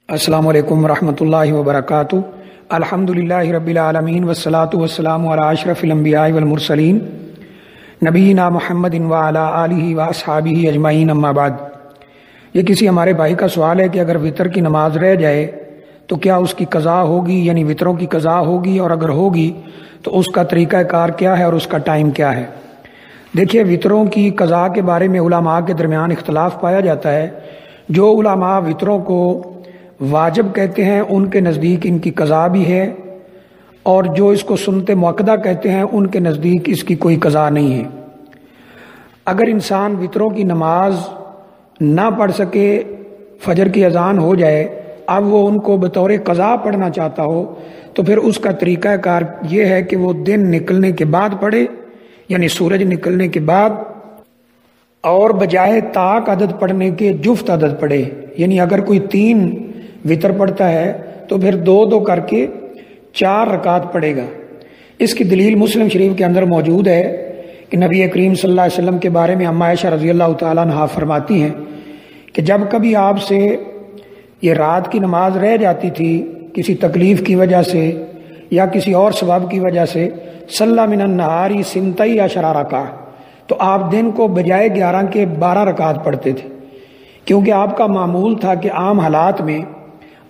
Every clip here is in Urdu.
السلام علیکم ورحمۃ اللہ وبرکاتہ۔ الحمدللہ رب العالمین والصلاة والسلام علی اشرف الانبیاء والمرسلین نبینا محمد وعلی آلہ واصحابہ اجمعین، اما بعد۔ یہ کسی ہمارے بھائی کا سوال ہے کہ اگر وطر کی نماز رہ جائے تو کیا اس کی قضا ہوگی، یعنی وطروں کی قضا ہوگی، اور اگر ہوگی تو اس کا طریقہ کار کیا ہے اور اس کا ٹائم کیا ہے؟ دیکھیے، وطروں کی قضا کے بارے میں علماء کے درمیان اختلاف پایا جاتا ہے۔ جو علماء وطروں کو واجب کہتے ہیں ان کے نزدیک ان کی قضا بھی ہے، اور جو اس کو سنت مؤکدہ کہتے ہیں ان کے نزدیک اس کی کوئی قضا نہیں ہے۔ اگر انسان وطروں کی نماز نہ پڑھ سکے، فجر کی اذان ہو جائے، اب وہ ان کو بطور قضا پڑھنا چاہتا ہو، تو پھر اس کا طریقہ کار یہ ہے کہ وہ دن نکلنے کے بعد پڑھے، یعنی سورج نکلنے کے بعد، اور بجائے طاق عدد پڑھنے کے جفت عدد پڑھے۔ یعنی اگر کوئی 3 وطر پڑھتا ہے تو پھر 2 کر کے 4 رکعت پڑھے گا۔ اس کی دلیل مسلم شریف کے اندر موجود ہے کہ نبی کریم صلی اللہ علیہ وسلم کے بارے میں اما عائشہ رضی اللہ تعالیٰ عنہا فرماتی ہیں کہ جب کبھی آپ سے یہ رات کی نماز رہ جاتی تھی کسی تکلیف کی وجہ سے یا کسی اور سبب کی وجہ سے، صلی من النہار 12 رکعت، تو آپ دن کو بجائے 11 کے 12 رکعت پڑھتے تھے، کیونکہ آپ کا معمول تھا کہ عام حالات میں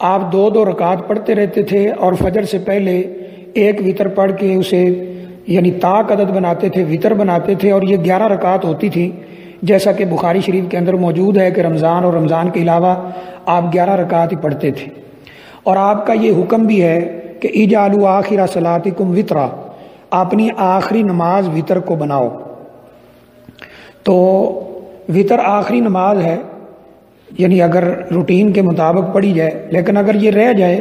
آپ 2 رکعت پڑھتے رہتے تھے، اور فجر سے پہلے 1 وطر پڑھ کے اسے یعنی طاق عدد بناتے تھے، وطر بناتے تھے، اور یہ 11 رکعت ہوتی تھی، جیسا کہ بخاری شریف کے اندر موجود ہے کہ رمضان اور رمضان کے علاوہ آپ 11 رکعت ہی پڑھتے تھے۔ اور آپ کا یہ حکم بھی ہے کہ اجعلوا آخر صلاتکم وطرا، اپنی آخری نماز وطر کو بناؤ۔ تو وطر آخری نماز ہے، یعنی اگر روٹین کے مطابق پڑھی جائے، لیکن اگر یہ رہ جائے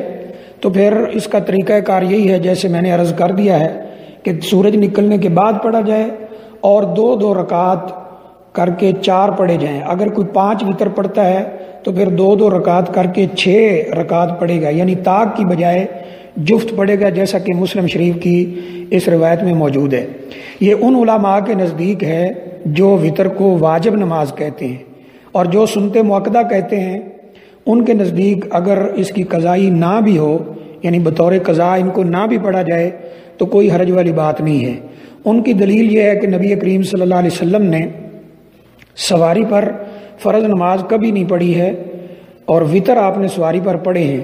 تو پھر اس کا طریقہ کار یہی ہے جیسے میں نے عرض کر دیا ہے کہ سورج نکلنے کے بعد پڑھا جائے، اور 2 رکعت کر کے 4 پڑھے جائیں۔ اگر کوئی 5 وطر پڑھتا ہے تو پھر 2 رکعت کر کے 6 رکعت پڑھے گا، یعنی طاق کی بجائے جفت پڑھے گا، جیسا کہ مسلم شریف کی اس روایت میں موجود ہے۔ یہ ان علماء کے نزدیک ہے جو وطر کو واجب نماز کہتے ہیں، اور جو سنت مؤکدہ کہتے ہیں ان کے نزدیک اگر اس کی قضائی نہ بھی ہو، یعنی بطور قضا ان کو نہ بھی پڑھا جائے تو کوئی حرج والی بات نہیں ہے۔ ان کی دلیل یہ ہے کہ نبی کریم صلی اللہ علیہ وسلم نے سواری پر فرض نماز کبھی نہیں پڑھی ہے، اور وطر آپ نے سواری پر پڑھے ہیں،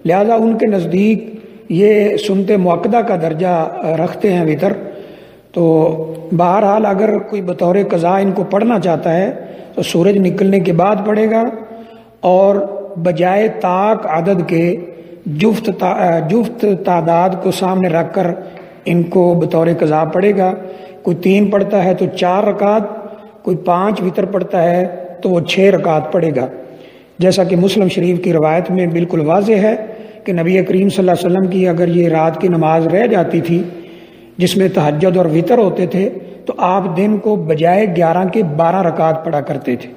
لہذا ان کے نزدیک یہ سنت مؤکدہ کا درجہ رکھتے ہیں وطر۔ تو بہرحال اگر کوئی بطور قضا ان کو پڑھنا چاہتا ہے تو سورج نکلنے کے بعد پڑھے گا، اور بجائے طاق عدد کے جفت تعداد کو سامنے رکھ کر ان کو بطور قضا پڑھے گا۔ کوئی 3 پڑھتا ہے تو 4 رکعت، کوئی 5 وطر پڑھتا ہے تو وہ 6 رکعت پڑھے گا، جیسا کہ مسلم شریف کی روایت میں بالکل واضح ہے کہ نبی کریم صلی اللہ علیہ وسلم کی اگر یہ رات کی نماز رہ جاتی تھی جس میں تہجد اور وطر ہوتے تھے، تو آپ دن کو بجائے 11 کے 12 رکعت پڑھا کرتے تھے۔